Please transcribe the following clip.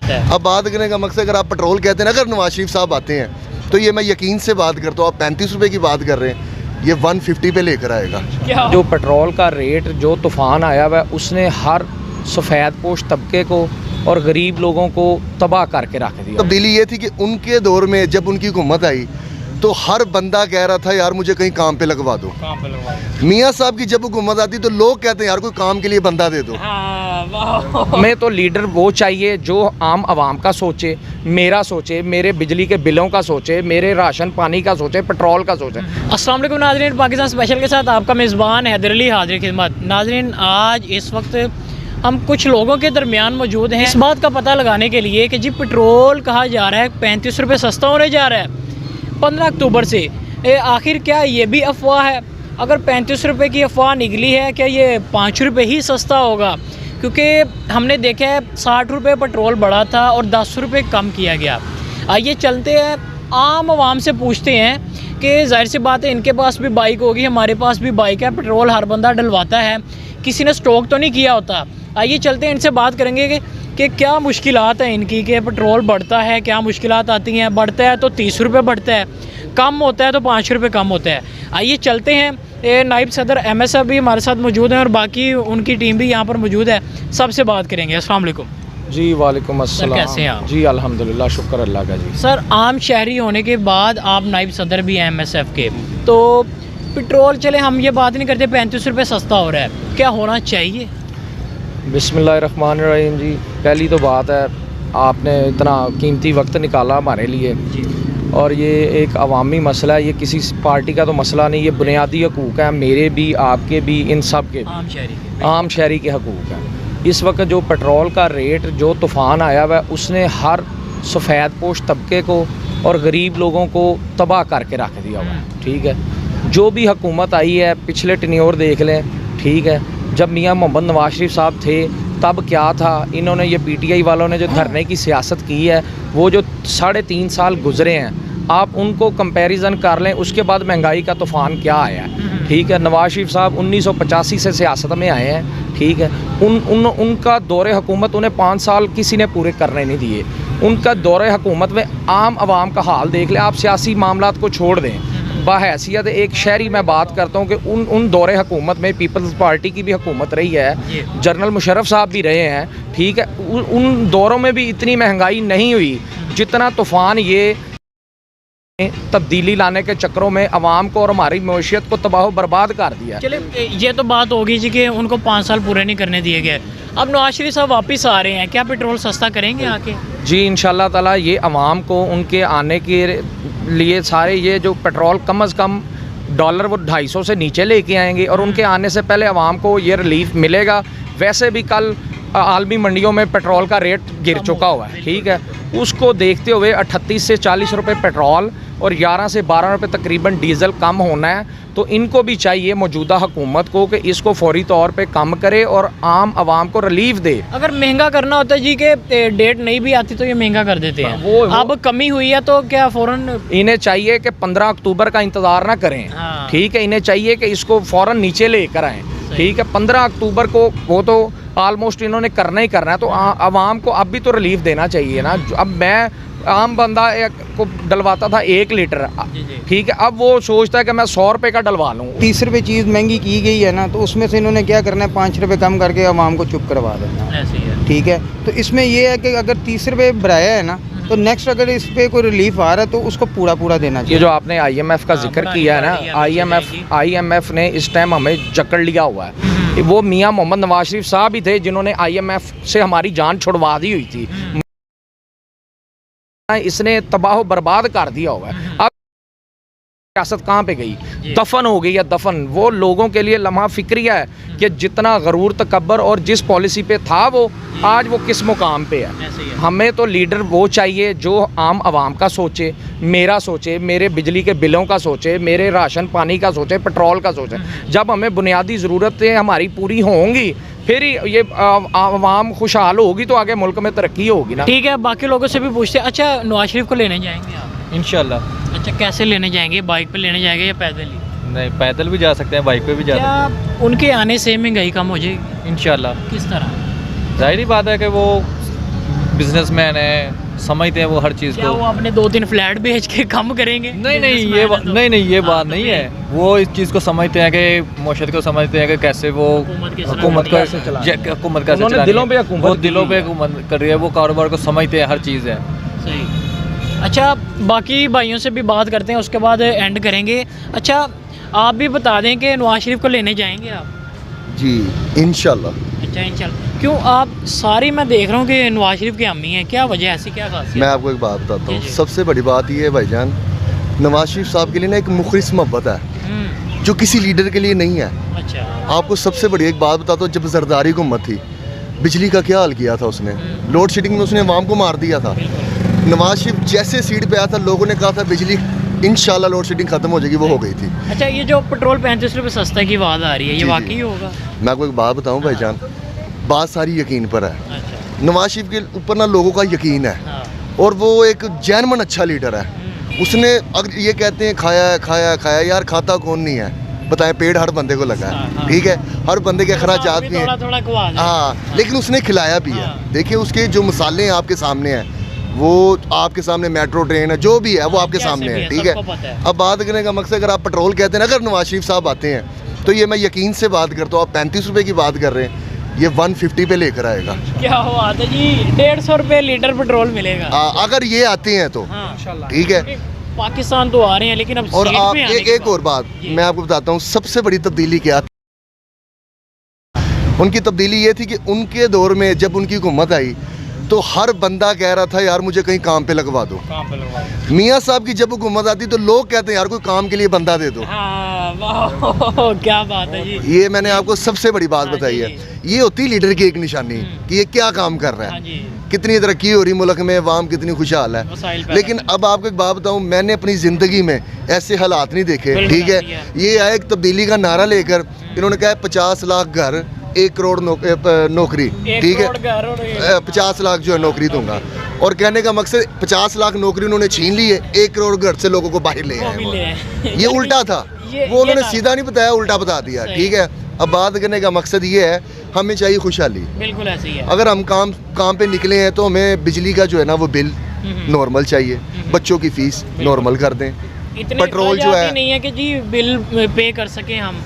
अब बात करने का मकसद, अगर आप पेट्रोल कहते हैं ना, अगर नवाज शरीफ साहब आते हैं तो ये मैं यकीन से बात करता हूँ, आप 35 रुपये की बात कर रहे हैं, ये 150 पे लेकर आएगा। जो पेट्रोल का रेट जो तूफ़ान आया हुआ है उसने हर सफ़ेद पोश तबके को और गरीब लोगों को तबाह करके रख दिया। तब्दीली ये थी कि उनके दौर में जब उनकी हुकूमत आई तो हर बंदा कह रहा था यार मुझे कहीं काम पे लगवा दो। मियाँ साहब की जब हुकूमत आती तो लोग कहते हैं यार कोई काम के लिए बंदा दे दो। हमें तो लीडर वो चाहिए जो आम आवाम का सोचे, मेरा सोचे, मेरे बिजली के बिलों का सोचे, मेरे राशन पानी का सोचे, पेट्रोल का सोचे। अस्सलाम वालेकुम नाज़रीन, पाकिस्तान स्पेशल के साथ आपका मेज़बान हैदर अली हाज़िर खिदमत। नाज़रीन, आज इस वक्त हम कुछ लोगों के दरमियान मौजूद हैं इस बात का पता लगाने के लिए कि जी पेट्रोल कहा जा रहा है 35 रुपये सस्ता होने जा रहा है 15 अक्टूबर से। आखिर क्या ये भी अफवाह है? अगर 35 रुपये की अफवाह निकली है, क्या ये 5 रुपये ही सस्ता होगा? क्योंकि हमने देखा है 60 रुपये पेट्रोल बढ़ा था और 10 रुपये कम किया गया। आइए चलते हैं आम आवाम से पूछते हैं कि जाहिर सी बात है इनके पास भी बाइक होगी, हमारे पास भी बाइक है, पेट्रोल हर बंदा डलवाता है, किसी ने स्टॉक तो नहीं किया होता। आइए चलते हैं इनसे बात करेंगे कि क्या मुश्किलात हैं इनकी, कि पेट्रोल बढ़ता है, क्या मुश्किलात आती हैं। बढ़ता है तो 30 रुपये बढ़ता है, कम होता है तो 5 रुपये कम होता है। आइए चलते हैं, नायब सदर MSF भी हमारे साथ मौजूद हैं और बाकी उनकी टीम भी यहाँ पर मौजूद है, सबसे बात करेंगे। अस्सलाम वालेकुम जी। वालेकुम अस्सलाम। कैसे हैं आप? जी अल्हम्दुलिल्लाह, शुक्र अल्लाह का। जी सर, आम शहरी होने के बाद आप नायब सदर भी हैं MSF के, तो पेट्रोल चले हम ये बात नहीं करते 35 रुपये सस्ता हो रहा है, क्या होना चाहिए? बिस्मिल्लाहिर्रहमानिर्रहीम। जी पहली तो बात है, आपने इतना कीमती वक्त निकाला हमारे लिए और ये एक अवामी मसला है, ये किसी पार्टी का तो मसला नहीं, ये बुनियादी हकूक़ है, मेरे भी, आपके भी, इन सब के, आम शहरी के हकूक़ हैं। इस वक्त जो पेट्रोल का रेट जो तूफ़ान आया हुआ है उसने हर सफ़ेद पोश तबके को और गरीब लोगों को तबाह करके रख दिया हुआ है। ठीक है, जो भी हुकूमत आई है, पिछले टेन्योर देख लें, ठीक है, जब मियाँ मोहम्मद नवाज शरीफ साहब थे तब क्या था, इन्होंने ये PTI वालों ने जो धरने की सियासत की है, वो जो 3.5 साल गुजरे हैं, आप उनको कंपैरिजन कर लें, उसके बाद महंगाई का तूफ़ान क्या आया है। ठीक है, नवाज शरीफ साहब 1985 से सियासत में आए हैं। ठीक है, उनका दौरे हुकूमत उन्हें 5 साल किसी ने पूरे करने नहीं दिए। उनका दौरे हुकूमत में आम आवाम का हाल देख लें, आप सियासी मामलात को छोड़ दें, बहैसियत एक शहरी मैं बात करता हूँ कि उन दौरे हुकूमत में पीपल्स पार्टी की भी हुकूमत रही है, जनरल मुशर्रफ साहब भी रहे हैं। ठीक है, उन दौरों में भी इतनी महंगाई नहीं हुई जितना तूफ़ान ये तब्दीली लाने के चक्करों में अवाम को और हमारी मईशत को तबाह बर्बाद कर दिया। चले, ये तो बात होगी जी कि उनको 5 साल पूरे नहीं करने दिए गए। अब नवाज शरीफ साहब वापस आ रहे हैं, क्या पेट्रोल सस्ता करेंगे आके? जी इंशाल्लाह ताला, ये अवाम को उनके आने के लिए सारे ये जो पेट्रोल कम अज़ कम डॉलर वो 250 से नीचे लेके आएंगे और उनके आने से पहले अवाम को ये रिलीफ मिलेगा। वैसे भी कल आलमी मंडियों में पेट्रोल का रेट गिर चुका हुआ है। ठीक है, उसको देखते हुए 38 से 40 रुपये पेट्रोल और 11 से 12 रुपये तकरीबन डीज़ल कम होना है। तो इनको भी चाहिए मौजूदा हुकूमत को कि इसको फौरी तौर पे कम करे और आम आवाम को रिलीफ दे। अगर महंगा करना होता है जी के डेट नहीं भी आती तो ये महंगा कर देते हैं। वो अब कमी हुई है तो क्या फ़ौरन इन्हें चाहिए कि 15 अक्टूबर का इंतज़ार ना करें। हाँ। ठीक है, इन्हें चाहिए कि इसको फ़ौरन नीचे लेकर आएँ। ठीक है, 15 अक्टूबर को वो तो ऑलमोस्ट इन्होंने करना ही करना है, तो आवाम को अब भी तो रिलीफ देना चाहिए ना। अब मैं आम बंदा को डलवाता था 1 लीटर, ठीक है, अब वो सोचता है कि मैं 100 रुपये का डलवा लूँ। 30 रुपये चीज़ महंगी की गई है ना, तो उसमें से इन्होंने क्या करना है, 5 रुपये कम करके आवाम को चुप करवा देना। ऐसे ही है। ठीक है, तो इसमें ये है कि अगर 30 रुपये बढ़ाया है ना, तो नेक्स्ट अगर इस पर कोई रिलीफ आ रहा है तो उसको पूरा देना चाहिए। ये जो आपने IMF का जिक्र किया है ना, IMF ने इस टाइम हमें जकड़ लिया हुआ है। वो मियाँ मोहम्मद नवाज शरीफ साहब ही थे जिन्होंने IMF से हमारी जान छुड़वा दी हुई थी। इसने तबाह बर्बाद कर दिया हुआ है। अब सियासत कहाँ पे गई, दफन हो गई है, दफन। वो लोगों के लिए लम्हा फिक्रिया है कि जितना गरूर तकब्बर और जिस पॉलिसी पे था वो आज वो किस मुकाम पे है। हमें तो लीडर वो चाहिए जो आम आवाम का सोचे, मेरा सोचे, मेरे बिजली के बिलों का सोचे, मेरे राशन पानी का सोचे, पेट्रोल का सोचे। जब हमें बुनियादी ज़रूरतें हमारी पूरी होंगी फिर ये आवाम खुशहाल होगी तो आगे मुल्क में तरक्की होगी ना। ठीक है, बाकी लोगों से भी पूछते हैं। अच्छा, नवाज शरीफ को लेने जाएंगे आप? इंशाल्लाह। अच्छा, कैसे लेने जाएंगे, बाइक पे लेने जाएंगे या पैदल ही? नहीं, पैदल भी जा सकते हैं, बाइक पे भी जा सकते हैं। उनके आने से महंगाई कम हो जाएगी इंशाल्लाह। किस तरह? जाहिर ही बात है कि वो बिजनेसमैन है, समझते हैं वो हर चीज़ क्या को। वो अपने 2-3 फ्लैट बेच के कम करेंगे? नहीं नहीं ये Businessman है तो। नहीं नहीं ये हाँ, बात तो नहीं फिर है। वो इस चीज़ को समझते हैं कि मुआशरे को समझते हैं कि कैसे वो हुकूमत किस तरह हुकूमत को कैसे हुकूमत कैसे उन्होंने चलानी दिलों पे है। हुकूमत वो की दिलों पे है। हुकूमत कर रही है, वो कारोबार को समझते हैं हर चीज़ है। सही। अच्छा, बाकी भाइयों से भी बात करते हैं, उसके बाद एंड करेंगे। अच्छा, आप भी बता दें कि नवाज शरीफ को लेने जाएंगे आप? जी इंशाल्लाह। अच्छा, इंशाल्लाह। क्यों आप सारी, मैं देख रहा हूँ कि नवाज शरीफ की अम्मी हैं, क्या वजह, ऐसी क्या खासियत? मैं आपको एक बात बताता हूँ, जी, जी। सबसे बड़ी बात ये है भाईजान, नवाज शरीफ साहब के लिए ना एक मुखलिस मोहब्बत है हम्म, जो किसी लीडर के लिए नहीं है। अच्छा। आपको सबसे बड़ी एक बात बताता हूँ, जब जरदारी हुकूमत थी, बिजली का क्या हाल किया था उसने, लोड शेडिंग में उसने अवाम को मार दिया था। नवाज शरीफ जैसे सीट पे आया था, लोगों ने कहा था बिजली इंशाल्लाह लोड शेडिंग खत्म हो जाएगी, वो हो गई थी। अच्छा, ये जो पेट्रोल 35 रुपये सस्ता की बात आ रही है, ये जी, जी। वाकई होगा? मैं आपको एक बात बताऊँ भाईजान, बात सारी यकीन पर है। अच्छा। नवाज शरीफ के ऊपर ना लोगों का यकीन है, हाँ। और वो एक जैनमन अच्छा लीडर है। उसने, अगर ये कहते हैं खाया है खाया है खाया है, यार खाता कौन नहीं है बताएं, पेड़ हर बंदे को लगा हाँ, है, हाँ। ठीक है, हर बंदे के अखराजात भी हैं, थोड़ा थोड़ा खुआ दें। हाँ, लेकिन उसने खिलाया भी है। हाँ। देखिए उसके जो मिसालें हैं आपके सामने हैं, वो आपके सामने मेट्रो ट्रेन है, जो भी है वो आपके कैसे सामने भी है, है, ठीक सबको पता है। अब बात करने का मकसद, अगर आप पेट्रोल कहते हैं ना, अगर नवाज शरीफ साहब आते हैं तो ये मैं यकीन से बात करता हूँ, आप 35 रुपये की बात कर रहे हैं, ये 150 पे लेकर आएगा। क्या हुआ था जी, 150 रुपये लीटर पेट्रोल मिलेगा? अगर ये आते हैं तो हाँ, ठीक है। पाकिस्तान तो आ रहे हैं, लेकिन अब और सीट आप पे आने एक के एक और बात जी। मैं आपको बताता हूँ, सबसे बड़ी तब्दीली क्या थी। उनकी तब्दीली ये थी कि उनके दौर में जब उनकी हुकूमत आई तो हर बंदा कह रहा था यार मुझे कहीं काम पे लगवा दो। काम पे लगवा। मियाँ साहब की जब हुकूमत आती तो लोग कहते हैं यार कोई काम के लिए बंदा दे दो। हाँ, वाह, क्या बात है जी। ये मैंने आपको सबसे बड़ी बात हाँ बताई जी, है। ये होती लीडर की एक निशानी कि ये क्या काम कर रहा हाँ है, जी, कितनी तरक्की हो रही मुल्क में, अवाम कितनी खुशहाल है। वसाइल पैदा लेकिन अब आपको एक बात बताऊं, मैंने अपनी ज़िंदगी में ऐसे हालात नहीं देखे, बिल्कुल ठीक है। नहीं है। ये आया एक तब्दीली का नारा लेकर, इन्होंने कहा 50 लाख घर, 1 करोड़ नौकरी, एक ठीक है, करोड़ घर और ये- 50 लाख जो है नौकरी दूंगा। और कहने का मकसद 50 लाख नौकरी उन्होंने छीन ली है, 1 करोड़ घर से लोगों को बाहर ले वो आए भी वो। ले आए। ये उल्टा था, ये वो उन्होंने ना- सीधा नहीं बताया, उल्टा बता दिया, सही। ठीक है। अब बात करने का मकसद ये है, हमें चाहिए खुशहाली। बिल्कुल ऐसे ही है। अगर हम काम पे निकले हैं तो हमें बिजली का जो है ना वो बिल नॉर्मल चाहिए, बच्चों की फीस नॉर्मल कर दें, इतनी पेट्रोल जो है नहीं है कि जी बिल पे कर सकें हम।